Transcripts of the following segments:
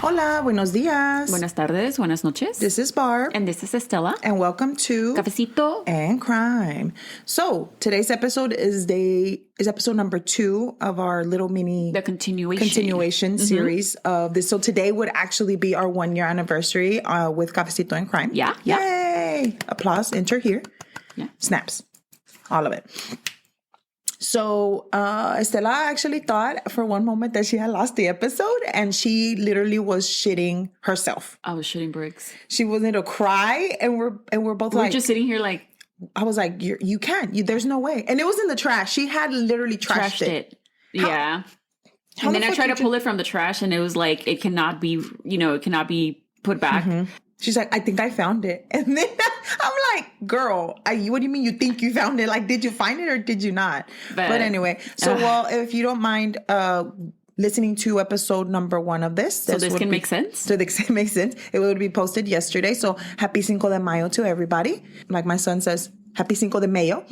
Hola, buenos días. Buenas tardes, buenas noches. This is Barb. And this is Estella. And welcome to Cafecito and Crime. So today's episode is episode number 2 of our little mini continuation series of this. So today would actually be our 1-year anniversary with Cafecito and Crime. Yeah. Yay! Applause. Enter here. Yeah. Snaps. All of it. So Estella actually thought for one moment that she had lost the episode, and she literally was shitting herself. I was shitting bricks. She wanted to cry, and we're both like, just sitting here like, I was like, you can't. There's no way. And it was in the trash. She had literally trashed it. Yeah. And then I tried to pull it from the trash, and it was like, it cannot be put back. Mm-hmm. She's like, I think I found it. And then I'm like, girl, what do you mean you think you found it? Like, did you find it or did you not? But anyway, so well, if you don't mind listening to episode number 1 of this. So this can make sense? So this can make sense. It would be posted yesterday. So happy Cinco de Mayo to everybody. Like my son says, happy Cinco de Mayo.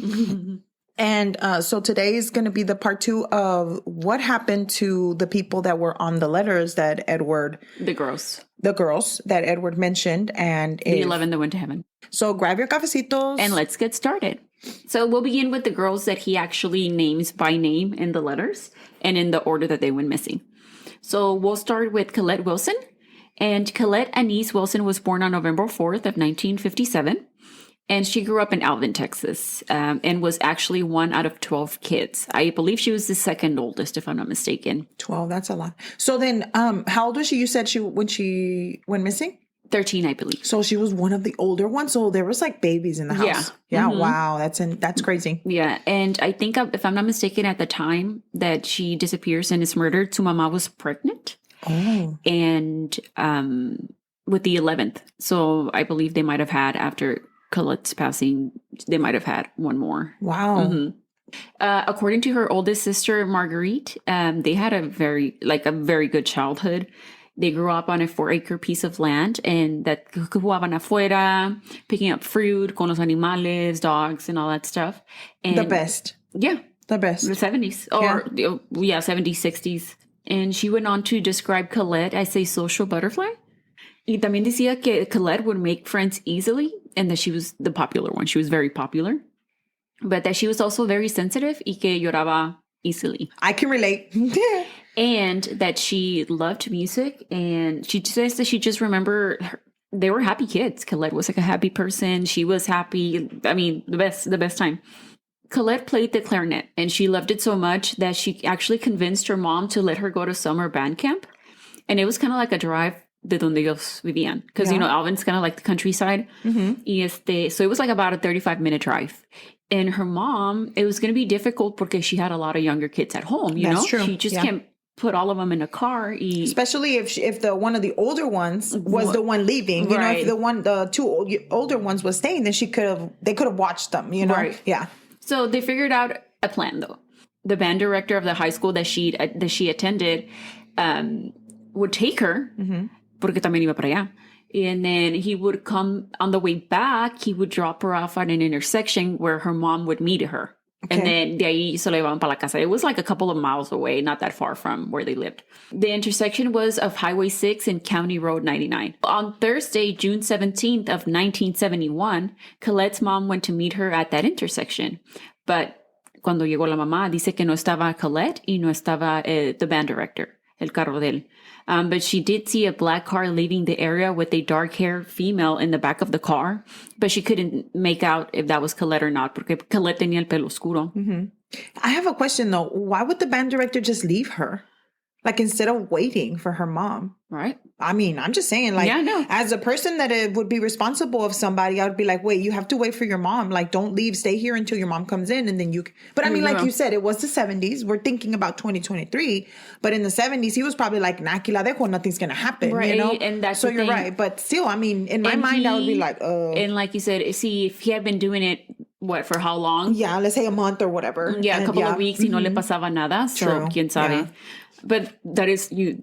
And so today is going to be the part 2 of what happened to the people that were on the letters that Edward... The girls that Edward mentioned. And the 11 that went to heaven. So grab your cafecitos. And let's get started. So we'll begin with the girls that he actually names by name in the letters and in the order that they went missing. So we'll start with Colette Wilson. And Colette Anise Wilson was born on November 4th of 1957. And she grew up in Alvin, Texas, and was actually 1 out of 12 kids. I believe she was the second oldest, if I'm not mistaken. 12, that's a lot. So then, how old was she? You said when she went missing? 13, I believe. So she was one of the older ones. So there was like babies in the house. Yeah. Mm-hmm. Wow. That's crazy. Yeah. And I think, if I'm not mistaken, at the time that she disappears and is murdered, su mama was pregnant. Oh. And with the 11th. So I believe they might have had, after Colette's passing, they might have had one more. Wow. Mm-hmm. According to her oldest sister, Marguerite, they had a very good childhood. They grew up on a 4-acre piece of land, and that jugaban afuera, picking up fruit, con los animales, dogs, and all that stuff. And the best. Yeah. The best. The 70s. Or, 70s, 60s. And she went on to describe Colette as a social butterfly. Y también decía que Colette would make friends easily, and that she was the popular one. She was very popular. But that she was also very sensitive y que lloraba easily. I can relate. And that she loved music. And she says that she just remember they were happy kids. Colette was like a happy person. She was happy. I mean, the best time. Colette played the clarinet, and she loved it so much that she actually convinced her mom to let her go to summer band camp. And it was kind of like a drive de donde ellos vivían. Because, Alvin's kind of like the countryside. Mm-hmm. So it was like about a 35-minute drive. And her mom, it was going to be difficult because she had a lot of younger kids at home, you know? True. She just can't put all of them in a car. Especially if the one of the older ones was the one leaving. You know, if the 2 older ones was staying, then they could have watched them, you know? Right. Yeah. So they figured out a plan, though. The band director of the high school that she attended would take her, porque también iba para allá. And then he would come on the way back. He would drop her off at an intersection where her mom would meet her. Okay. And then de ahí se la llevaban para la casa. It was like a couple of miles away, not that far from where they lived. The intersection was of Highway 6 and County Road 99. On Thursday, June 17th of 1971, Colette's mom went to meet her at that intersection. But cuando llegó la mamá, dice que no estaba Colette y no estaba the band director, el carro de él. But she did see a black car leaving the area with a dark-haired female in the back of the car. But she couldn't make out if that was Colette or not, porque Colette tenía el pelo oscuro. Mm-hmm. I have a question, though. Why would the band director just leave her? Like, instead of waiting for her mom. Right. I mean, I'm just saying, like, as a person that would be responsible of somebody, I would be like, wait, you have to wait for your mom. Like, don't leave. Stay here until your mom comes in. And then but I mean, like you said, it was the 70s. We're thinking about 2023. But in the 70s, he was probably like, nah, aquí la dejo, nothing's going to happen. Right. You know? And that's so you're right. But still, I mean, in my mind, I would be like, And like you said, see, if he had been doing it, for how long? Yeah, let's say a month or whatever. Yeah, a couple of weeks y no le pasaba nada. True. So, quién sabe. Yeah. But that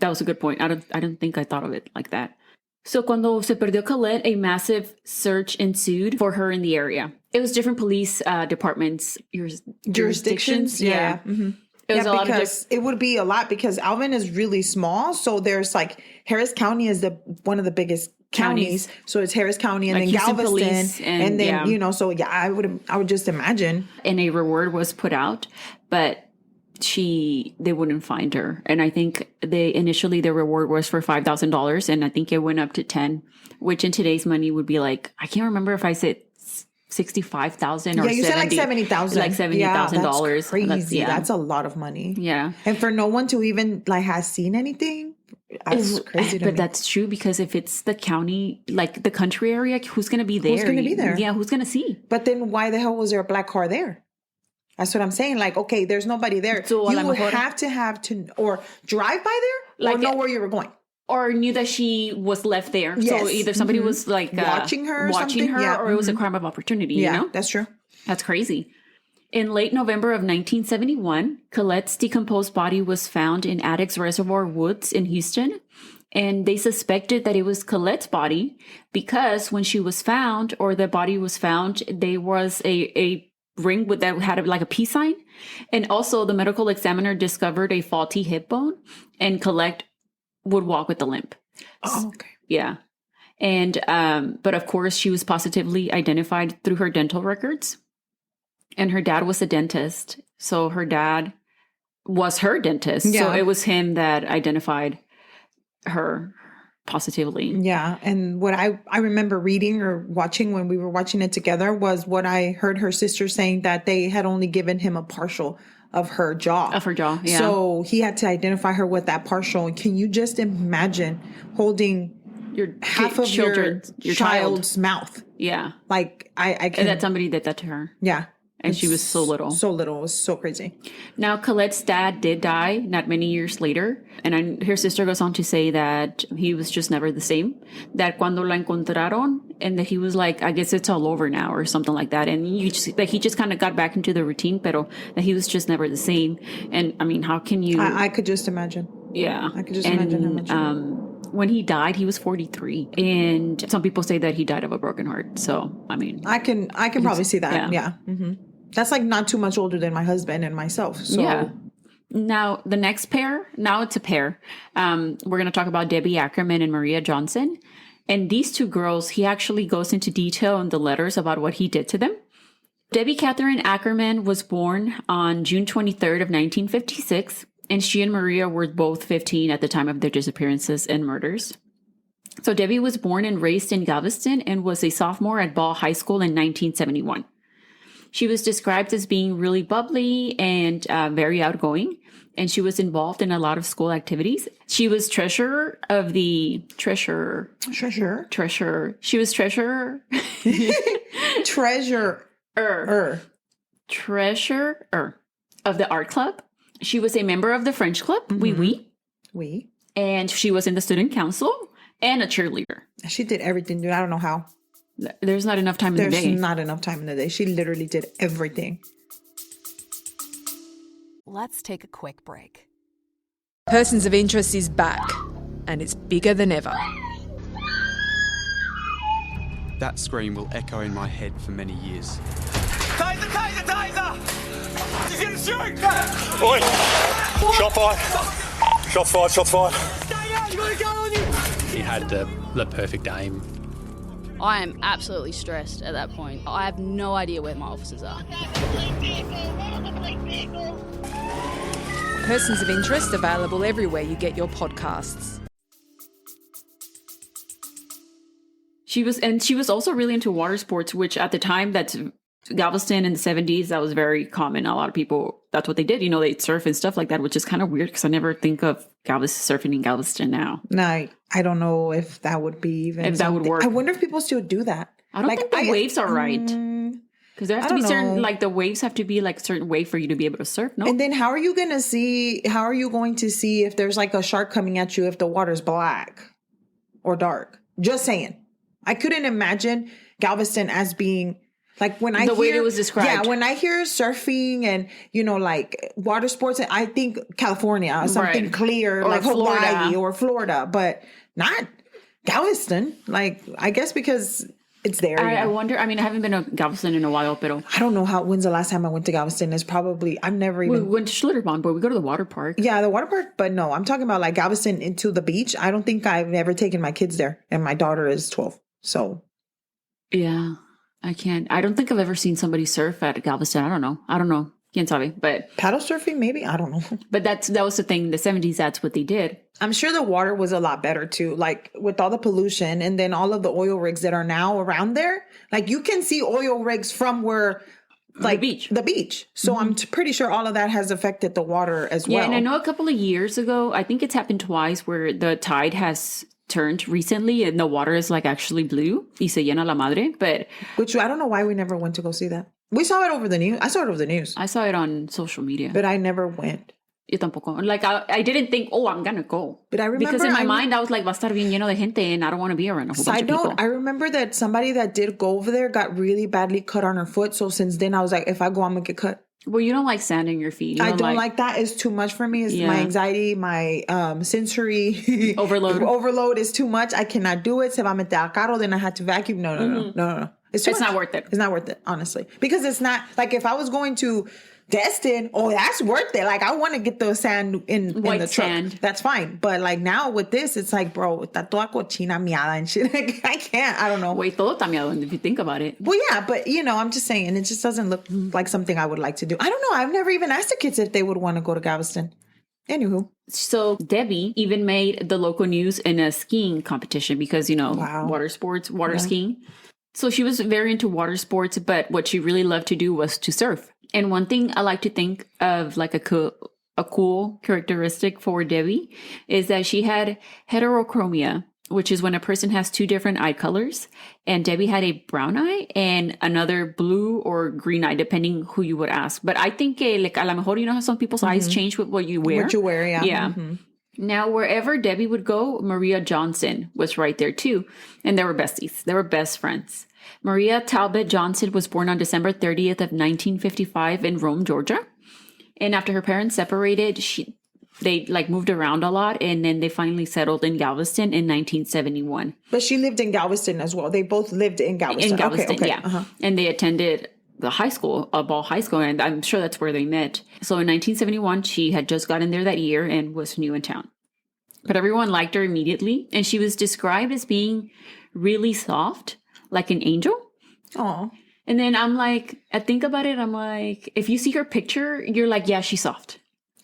was a good point. I don't think I thought of it like that. So cuando se perdió Colette, a massive search ensued for her in the area. It was different police departments, jurisdictions. Yeah. Mm-hmm. It was a lot because it would be a lot because Alvin is really small. So there's like Harris County is one of the biggest counties. So it's Harris County and like then Galveston and then, you know, so yeah, I would just imagine. And a reward was put out, but they wouldn't find her. And I think initially the reward was for $5,000 and I think it went up to 10, which in today's money would be like, I can't remember if I said 65,000 or you said like 70,000. Like $70,000. That's crazy. That's a lot of money. Yeah. And for no one to even like has seen anything, that's crazy to me. But that's true because if it's the county, like the country area, who's going to be there? Who's going to be there? Yeah, who's going to see? But then why the hell was there a black car there? That's what I'm saying. Like, okay, there's nobody there. So you would have to or drive by there or know where you were going. Or knew that she was left there. Yes. So either somebody was like watching her or it was a crime of opportunity. Yeah, you know? That's true. That's crazy. In late November of 1971, Colette's decomposed body was found in Addicks Reservoir Woods in Houston. And they suspected that it was Colette's body because when she was found or the body was found, there was a ring that had like a peace sign. And also the medical examiner discovered a faulty hip bone and Colette would walk with a limp. Oh, okay. Yeah. And, but of course she was positively identified through her dental records and her dad was a dentist. So her dad was her dentist. Yeah. So it was him that identified her positively. Yeah. And what I remember reading or watching when we were watching it together was what I heard her sister saying that they had only given him a partial of her jaw. Yeah. So he had to identify her with that partial. And can you just imagine holding your half of your child's mouth? Yeah. Like I can. And that somebody did that to her. Yeah. And she was so little. So little. It was so crazy. Now, Colette's dad did die not many years later. And her sister goes on to say that he was just never the same. That cuando la encontraron, and that he was like, I guess it's all over now or something like that. And he just kind of got back into the routine, pero that he was just never the same. And I mean, how can you... I could just imagine. Yeah. I could just imagine how much... when he died, he was 43. And some people say that he died of a broken heart. So, I mean... I can probably see that. Yeah. Mm-hmm. That's like not too much older than my husband and myself. So. Yeah. Now, the next pair, now it's a pair. We're going to talk about Debbie Ackerman and Maria Johnson. And these two girls, he actually goes into detail in the letters about what he did to them. Debbie Catherine Ackerman was born on June 23rd of 1956. And she and Maria were both 15 at the time of their disappearances and murders. So Debbie was born and raised in Galveston and was a sophomore at Ball High School in 1971. She was described as being really bubbly and very outgoing, and she was involved in a lot of school activities. She was treasurer. She was treasurer. Treasurer of the art club. She was a member of the French club, Oui. And she was in the student council and a cheerleader. She did everything, dude. I don't know how. There's not enough time in the day. There's not enough time in the day. She literally did everything. Let's take a quick break. Persons of Interest is back, and it's bigger than ever. That scream will echo in my head for many years. Taser! Taser! He's gonna shoot! Oi! Shot fired! Shots fired! Stay out! You got a gun on you! He had the perfect aim. I am absolutely stressed at that point. I have no idea where my officers are. Persons of Interest available everywhere you get your podcasts. She was also really into water sports, which at the time, that's Galveston in the 70s, that was very common. A lot of people, that's what they did. You know, they'd surf and stuff like that, which is kind of weird because I never think of surfing in Galveston now. No, I don't know if that would be even if that would work. I wonder if people still do that. I don't think the waves are right. Because there has to be certain, like the waves have to be like a certain way for you to be able to surf, no? And then how are you going to see if there's like a shark coming at you if the water's black or dark? Just saying. I couldn't imagine Galveston as being like when I hear the way it was described. Yeah, when I hear surfing and, you know, like water sports, I think California, something clear, or like Hawaii or Florida, but not Galveston. Like, I guess because it's there. I wonder. I mean, I haven't been to Galveston in a while, but I don't know when's the last time I went to Galveston. It's probably, I've never even. We went to Schlitterbahn, but we go to the water park. Yeah, the water park. But no, I'm talking about like Galveston into the beach. I don't think I've ever taken my kids there. And my daughter is 12. So. Yeah, I can't. I don't think I've ever seen somebody surf at Galveston. I don't know. Quién sabe, but paddle surfing, maybe, I don't know. But that was the thing. The 70s, that's what they did. I'm sure the water was a lot better too, like with all the pollution and then all of the oil rigs that are now around there. Like you can see oil rigs from where, like the beach. So I'm pretty sure all of that has affected the water as well. Yeah, and I know a couple of years ago, I think it's happened twice where the tide has turned recently and the water is like actually blue. Y se llena la madre, but which I don't know why we never went to go see that. We saw it over the news. I saw it over the news. I saw it on social media. But I never went. Yo tampoco. Like, I didn't think, I'm going to go. But I remember... Because in my mind, I was like, va a estar bien lleno de gente and I don't want to be around a whole bunch of people. I remember that somebody that did go over there got really badly cut on her foot. So since then, I was like, if I go, I'm going to get cut. Well, you don't like sand in your feet. I don't like that. It's too much for me. It's my anxiety, my sensory... Overload is too much. I cannot do it. Se va a meter al carro, then I had to vacuum. No. It's not worth it. It's not worth it, honestly. Because it's not, like if I was going to Destin, that's worth it. Like I want to get the sand in the truck. Sand. That's fine. But like now with this, it's like, bro, está toda cochina miada and shit. Like, I can't, I don't know. Wait, todo está miado if you think about it. Well, yeah, but I'm just saying, it just doesn't look like something I would like to do. I don't know. I've never even asked the kids if they would want to go to Galveston. Anywho. So Debbie even made the local news in a skiing competition because, water sports, skiing. So she was very into water sports, but what she really loved to do was to surf. And one thing I like to think of like a cool characteristic for Debbie is that she had heterochromia, which is when a person has two different eye colors. And Debbie had a brown eye and another blue or green eye, depending who you would ask. But I think like a lo mejor, how some people's eyes change with what you wear. What you wear, yeah. Yeah. Mm-hmm. Now, wherever Debbie would go, Maria Johnson was right there too. And they were besties. They were best friends. Maria Talbot Johnson was born on December 30th of 1955 in Rome, Georgia. And after her parents separated, they like moved around a lot. And then they finally settled in Galveston in 1971. But she lived in Galveston as well. They both lived in Galveston. In Galveston, okay. Yeah. Uh-huh. And they attended the high school, Ball High School, and I'm sure that's where they met. So in 1971, she had just gotten there that year and was new in town. But everyone liked her immediately, and she was described as being really soft, like an angel. Oh. And then I think about it, I'm like, if you see her picture, you're like, yeah, she's soft.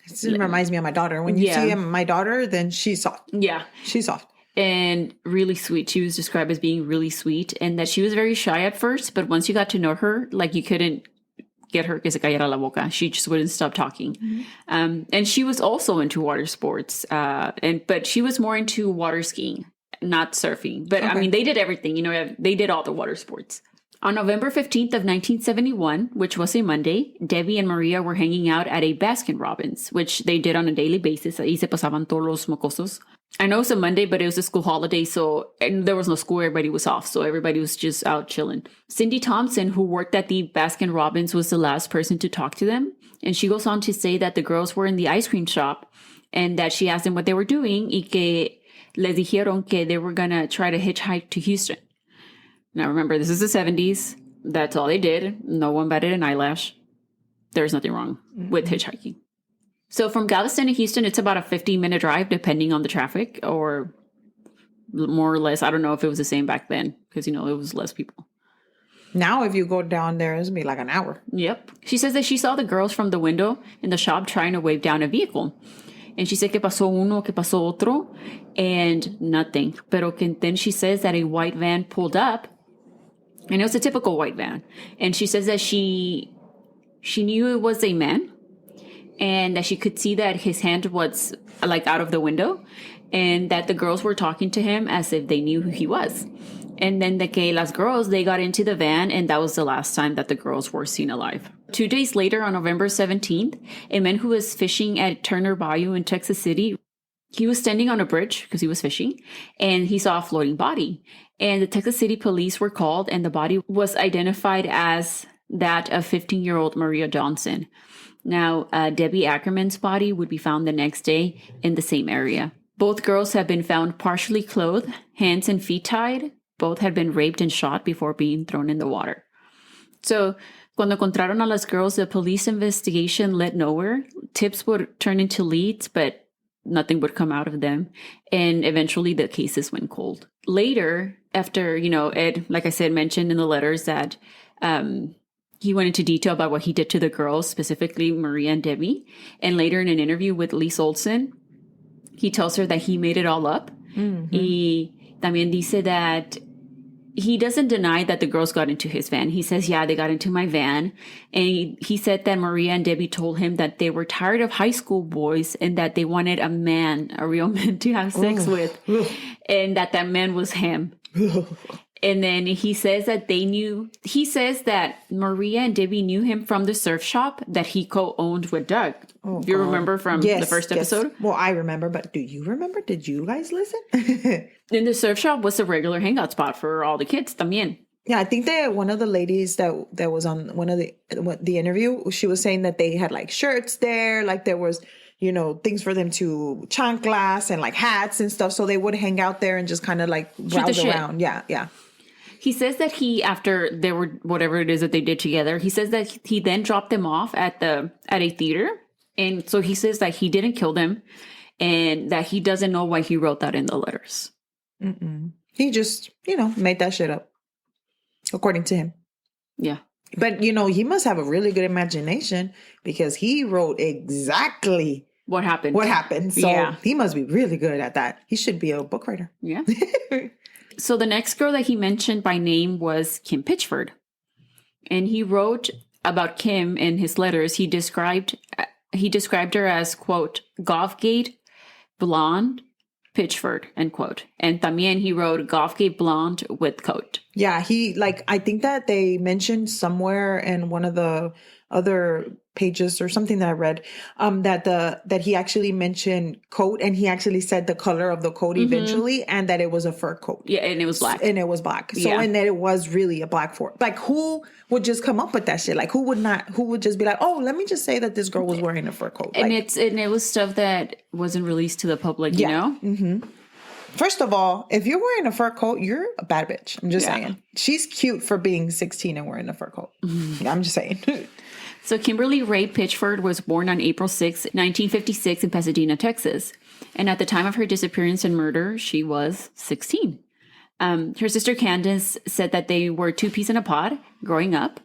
It reminds me of my daughter. When you see my daughter, then she's soft. Yeah. She's soft. And really sweet. She was described as being really sweet and that she was very shy at first, but once you got to know her, like you couldn't get her que se callara la boca. She just wouldn't stop talking. Mm-hmm. And she was also into water sports, but she was more into water skiing, not surfing. But okay. I mean, they did everything, they did all the water sports. On November 15th of 1971, which was a Monday, Debbie and Maria were hanging out at a Baskin-Robbins, which they did on a daily basis. Ahí se pasaban todos los mocosos. I know it's a Monday, but it was a school holiday, and there was no school. Everybody was off, so everybody was just out chilling. Cindy Thompson, who worked at the Baskin-Robbins, was the last person to talk to them. And she goes on to say that the girls were in the ice cream shop and that she asked them what they were doing y que les dijeron que they were going to try to hitchhike to Houston. Now, remember, this is the 70s. That's all they did. No one batted an eyelash. There's nothing wrong with hitchhiking. So from Galveston to Houston, it's about a 15-minute drive, depending on the traffic, or more or less. I don't know if it was the same back then, because, it was less people. Now, if you go down there, it's going to be like an hour. Yep. She says that she saw the girls from the window in the shop trying to wave down a vehicle. And she said que pasó uno, que pasó otro, and nothing. Pero then she says that a white van pulled up, and it was a typical white van. And she says that she knew it was a man, and that she could see that his hand was like out of the window, and that the girls were talking to him as if they knew who he was. And then las girls, they got into the van, and that was the last time that the girls were seen alive. 2 days later, on November 17th, a man who was fishing at Turner Bayou in Texas City, he was standing on a bridge because he was fishing, and he saw a floating body. And the Texas City police were called, and the body was identified as that of 15-year-old Maria Johnson. Now, Debbie Ackerman's body would be found the next day in the same area. Both girls have been found partially clothed, hands and feet tied, both had been raped and shot before being thrown in the water. So, cuando encontraron a las girls, the police investigation led nowhere. Tips would turn into leads, but nothing would come out of them. And eventually the cases went cold. Later, after, Ed, like I said, mentioned in the letters that he went into detail about what he did to the girls, specifically Maria and Debbie. And later in an interview with Lise Olson, he tells her that he made it all up. Mm-hmm. Y también dice that he doesn't deny that the girls got into his van. He says, yeah, they got into my van. And he said that Maria and Debbie told him that they were tired of high school boys and that they wanted a man, a real man to have sex with. And that man was him. And then he says that Maria and Debbie knew him from the surf shop that he co-owned with Doug. Oh, you remember from the first episode? Yes. Well, I remember, but do you remember? Did you guys listen? And the surf shop was a regular hangout spot for all the kids también. Yeah, I think that one of the ladies that was on one of the interview, she was saying that they had like shirts there, like there was, things for them to chanclas and like hats and stuff. So they would hang out there and just kind of like browse around. Yeah. He says that after there were whatever it is that they did together, he says that he then dropped them off at a theater. And so he says that he didn't kill them and that he doesn't know why he wrote that in the letters. Mm-mm. He just, made that shit up, according to him. Yeah. But, he must have a really good imagination because he wrote exactly what happened. So he must be really good at that. He should be a book writer. Yeah. So the next girl that he mentioned by name was Kim Pitchford. And he wrote about Kim in his letters. He described her as, quote, Gothgate, blonde, Pitchford, end quote. And también he wrote Gothgate blonde with coat. Yeah, I think that they mentioned somewhere in one of the other pages or something that I read, that he actually mentioned coat, and he actually said the color of the coat eventually, and that it was a fur coat. Yeah, and it was black. So, and that it was really a black fur. Like, who would just come up with that shit? Like, who would just be like, oh, let me just say that this girl was wearing a fur coat. And it was stuff that wasn't released to the public, you know? Mm-hmm. First of all, if you're wearing a fur coat, you're a bad bitch. I'm just saying. She's cute for being 16 and wearing a fur coat. Mm-hmm. I'm just saying. So Kimberly Ray Pitchford was born on April 6, 1956 in Pasadena, Texas. And at the time of her disappearance and murder, she was 16. Her sister Candace said that they were two peas in a pod growing up.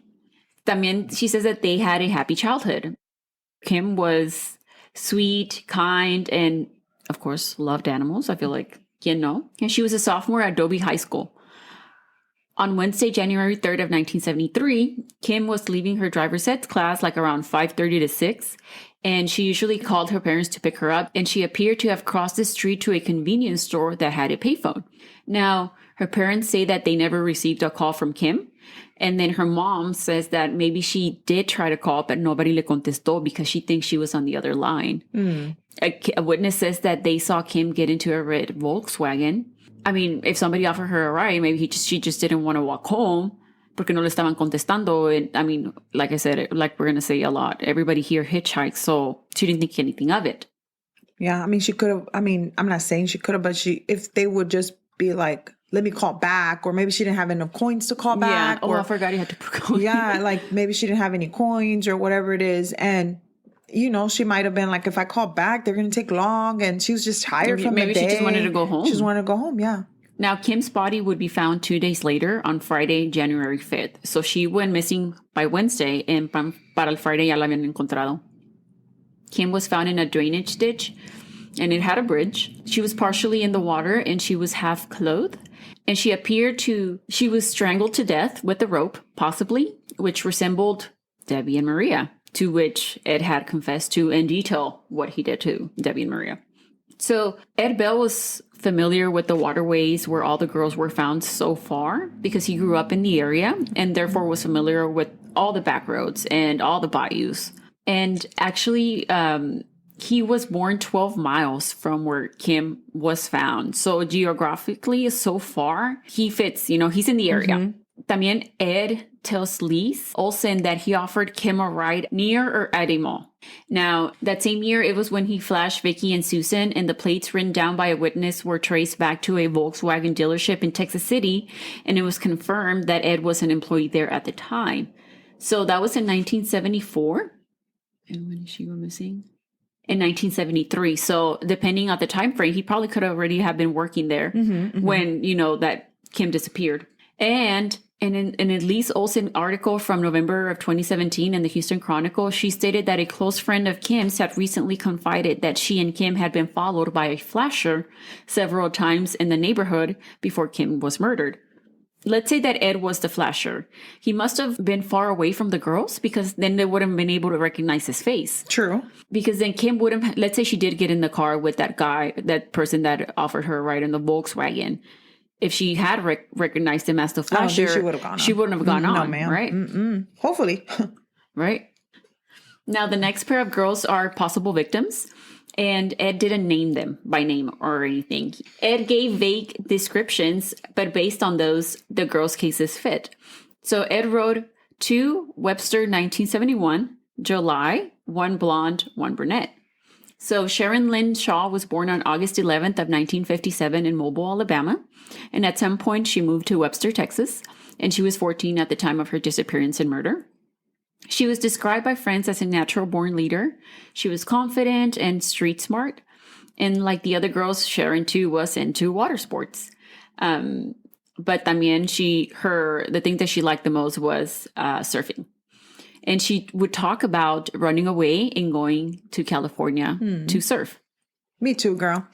También she says that they had a happy childhood. Kim was sweet, kind, and of course loved animals. I feel like, and she was a sophomore at Dobie High School. On Wednesday, January 3rd of 1973, Kim was leaving her driver's ed class like around 5:30 to 6, and she usually called her parents to pick her up, and she appeared to have crossed the street to a convenience store that had a payphone. Now, her parents say that they never received a call from Kim, and then her mom says that maybe she did try to call, but nobody le contestó because she thinks she was on the other line. Mm. A witness says that they saw Kim get into a red Volkswagen. I mean, if somebody offered her a ride, maybe she just didn't want to walk home porque no le estaban contestando. And I mean, like I said, like we're going to say a lot, everybody here hitchhikes, so she didn't think anything of it. Yeah, I mean, she could have, I'm not saying she could have, but if they would just be like, let me call back, or maybe she didn't have enough coins to call back. Yeah, I forgot you had to put coins. Yeah, like maybe she didn't have any coins or whatever it is. And she might have been like, if I call back, they're going to take long. And she was just tired from the day. Maybe she just wanted to go home. She just wanted to go home, yeah. Now, Kim's body would be found 2 days later on Friday, January 5th. So she went missing by Wednesday, and para el Friday ya la habían encontrado. Kim was found in a drainage ditch, and it had a bridge. She was partially in the water, and she was half clothed. And she was strangled to death with a rope, possibly, which resembled Debbie and Maria, to which Ed had confessed to in detail what he did to Debbie and Maria. So Ed Bell was familiar with the waterways where all the girls were found so far because he grew up in the area and therefore was familiar with all the back roads and all the bayous. And actually, he was born 12 miles from where Kim was found. So geographically, so far, he fits, he's in the area. Mm-hmm. También Ed tells Lise Olsen that he offered Kim a ride near or at a mall. Now, that same year, it was when he flashed Vicky and Susan, and the plates written down by a witness were traced back to a Volkswagen dealership in Texas City, and it was confirmed that Ed was an employee there at the time. So that was in 1974. And when did she go missing? In 1973. So depending on the time frame, he probably could already have been working there when, that Kim disappeared. And in an Lise Olsen article from November of 2017 in the Houston Chronicle, she stated that a close friend of Kim's had recently confided that she and Kim had been followed by a flasher several times in the neighborhood before Kim was murdered. Let's say that Ed was the flasher. He must have been far away from the girls because then they wouldn't have been able to recognize his face. True. Because then Kim wouldn't, let's say she did get in the car with that guy, that person that offered her a ride in the Volkswagen. If she had recognized him as the flasher, she wouldn't have gone on. No, ma'am. Right? Hopefully. Right. Now, the next pair of girls are possible victims, and Ed didn't name them by name or anything. Ed gave vague descriptions, but based on those, the girls' cases fit. So Ed wrote 2 Webster 1971, July, 1 blonde, 1 brunette. So Sharon Lynn Shaw was born on August 11th of 1957 in Mobile, Alabama. And at some point she moved to Webster, Texas. And she was 14 at the time of her disappearance and murder. She was described by friends as a natural-born leader. She was confident and street smart. And like the other girls, Sharon too was into water sports. But también the thing that she liked the most was surfing. And she would talk about running away and going to California to surf. Me too, girl.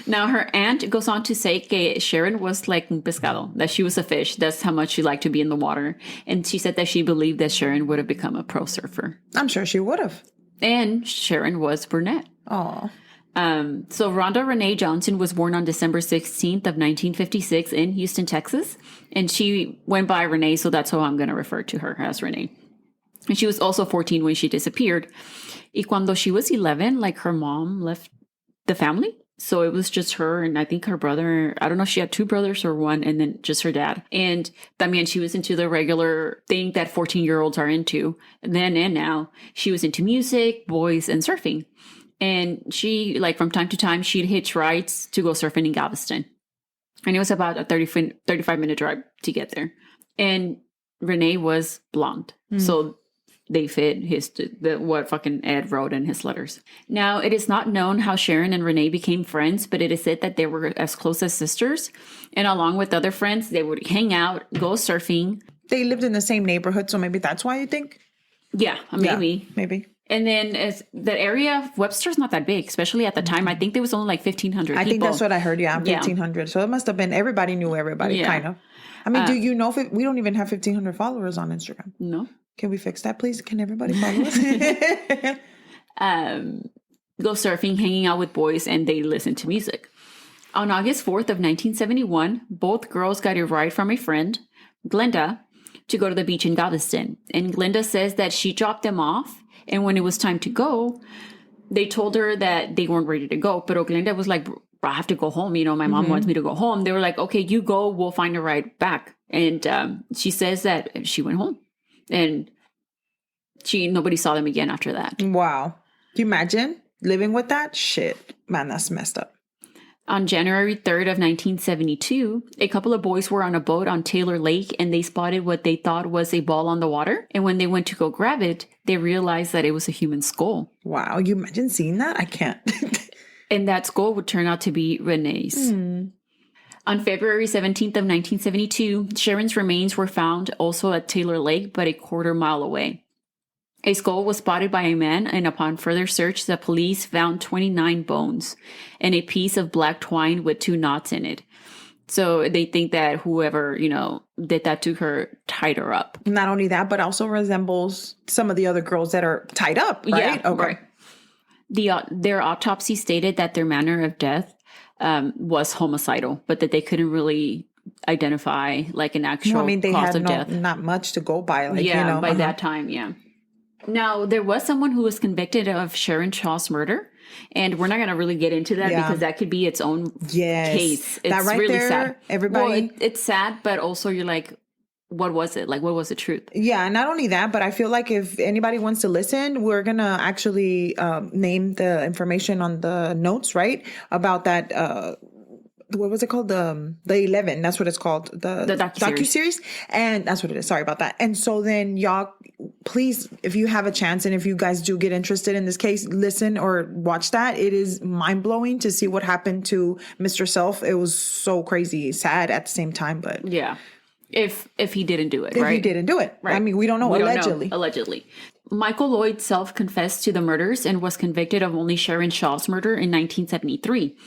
Now, her aunt goes on to say que Sharon was like un pescado, that she was a fish. That's how much she liked to be in the water. And she said that she believed that Sharon would have become a pro surfer. I'm sure she would have. And Sharon was brunette. Oh. So Rhonda Renee Johnson was born on December 16th of 1956 in Houston, Texas. And she went by Renee, so that's how I'm going to refer to her, as Renee. And she was also 14 when she disappeared. Y cuando she was 11, like, her mom left the family. So it was just her and I think her brother. I don't know if she had 2 brothers or 1, and then just her dad. And también she was into the regular thing that 14-year-olds are into. Then and now, she was into music, boys, and surfing. And she, like, from time to time, she'd hitch rides to go surfing in Galveston. And it was about a 35-minute drive to get there. And Renee was blonde. So they fit what fucking Ed wrote in his letters. Now, it is not known how Sharon and Renee became friends, but it is said that they were as close as sisters. And along with other friends, they would hang out, go surfing. They lived in the same neighborhood, so maybe that's why you think? Yeah, maybe. Yeah, maybe. And then as the area of Webster's not that big, especially at the time. I think there was only like 1,500 people. I think that's what I heard. Yeah, 1,500. So it must have been everybody knew everybody, kind of. I mean, do you know if we don't even have 1,500 followers on Instagram? No. Can we fix that, please? Can everybody follow us? Go surfing, hanging out with boys, and they listen to music. On August 4th of 1971, both girls got a ride from a friend, Glenda, to go to the beach in Galveston. And Glenda says that she dropped them off, and when it was time to go, they told her that they weren't ready to go. But Glenda was like, I have to go home. My mom wants me to go home. They were like, okay, you go. We'll find a ride back. And she says that she went home. And nobody saw them again after that. Wow. Can you imagine living with that? Shit. Man, that's messed up. On January 3rd of 1972, a couple of boys were on a boat on Taylor Lake, and they spotted what they thought was a ball on the water. And when they went to go grab it, they realized that it was a human skull. Wow. You imagine seeing that? I can't. And that skull would turn out to be Renee's. On February 17th of 1972, Sharon's remains were found also at Taylor Lake, but a quarter-mile away. A skull was spotted by a man, and upon further search, the police found 29 bones and a piece of black twine with 2 knots in it. So they think that whoever, did that to her tied her up. Not only that, but also resembles some of the other girls that are tied up, right? Yeah, okay. Right. Their autopsy stated that their manner of death was homicidal, but that they couldn't really identify like an actual cause of death. Not much to go by. By that time, yeah. Now, there was someone who was convicted of Sharon Shaw's murder, And we're not going to really get into that because that could be its own case. It's that right really there, sad. Everybody. Well, it's sad, but also you're like, what was it? Like, what was the truth? Yeah, not only that, but I feel like if anybody wants to listen, we're going to actually name the information on the notes, right? About that, what was it called? The 11, that's what it's called. The docuseries. And that's what it is. Sorry about that. And so then y'all, please, if you have a chance and if you guys do get interested in this case, listen or watch that. It is mind-blowing to see what happened to Mr. Self. It was so crazy, sad at the same time, but... Yeah. If he didn't do it, right? If he didn't do it. Right. I mean, we don't know. Allegedly. Michael Lloyd self-confessed to the murders and was convicted of only Sharon Shaw's murder in 1973.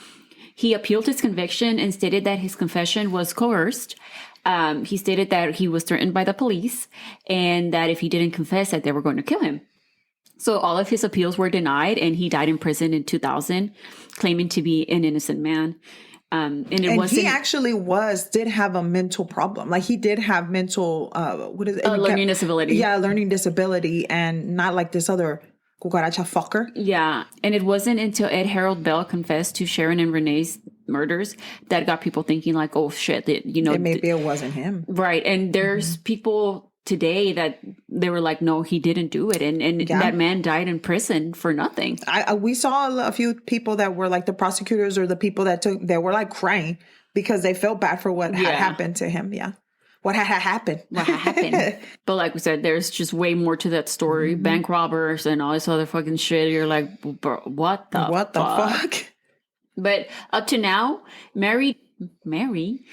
He appealed his conviction and stated that his confession was coerced. He stated that he was threatened by the police and that if he didn't confess that they were going to kill him. So all of his appeals were denied and he died in prison in 2000, claiming to be an innocent man. And he actually did have a mental problem. Like he did have mental, learning disability. Yeah, learning disability and not like this other cucaracha fucker. Yeah. And it wasn't until Ed Harold Bell confessed to Sharon and Renee's murders that got people thinking like, oh shit, maybe it wasn't him. Right. And there's people today that they were like, no, he didn't do it. And that man died in prison for nothing. We saw a few people that were like the prosecutors or the people that were like crying because they felt bad for what had happened to him. Yeah. What had happened. But like we said, there's just way more to that story. Mm-hmm. Bank robbers and all this other fucking shit. You're like, bro, what the fuck? But up to now, Maria Debbie.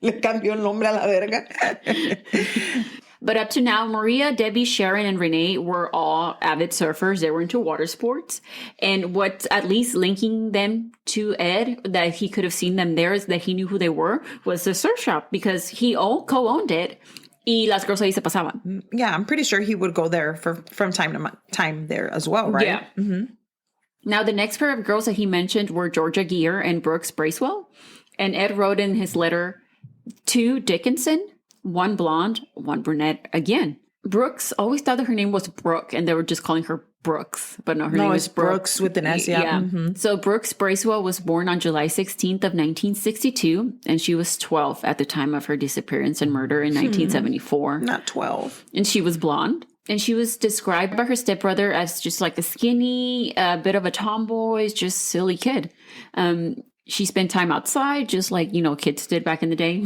Le cambió el nombre a la verga. But up to now, Maria, Debbie, Sharon, and Renee were all avid surfers. They were into water sports. And what's at least linking them to Ed, that he could have seen them there, is that he knew who they were, was the surf shop because he co-owned it. Y las girls ahí se pasaban. Yeah, I'm pretty sure he would go there from time to time there as well, right? Yeah. Mm-hmm. Now, the next pair of girls that he mentioned were Georgia Gear and Brooks Bracewell. And Ed wrote in his letter, 2 Dickinson, 1 blonde, 1 brunette again. Brooks always thought that her name was Brooke, and they were just calling her Brooks. But no, her name is Brooks with an S, yeah. Mm-hmm. So Brooks Bracewell was born on July 16th of 1962, and she was 12 at the time of her disappearance and murder in 1974. Not 12. And she was blonde. And she was described by her stepbrother as just like a skinny, bit of a tomboy, just silly kid. She spent time outside, just like, kids did back in the day.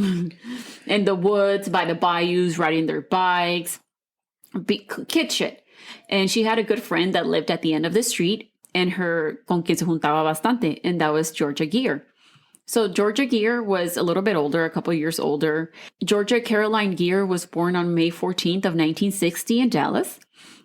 In the woods, by the bayous, riding their bikes. Kid shit. And she had a good friend that lived at the end of the street, and con quien se juntaba bastante, and that was Georgia Gear. So Georgia Gear was a little bit older, a couple of years older. Georgia Caroline Gear was born on May 14th of 1960 in Dallas,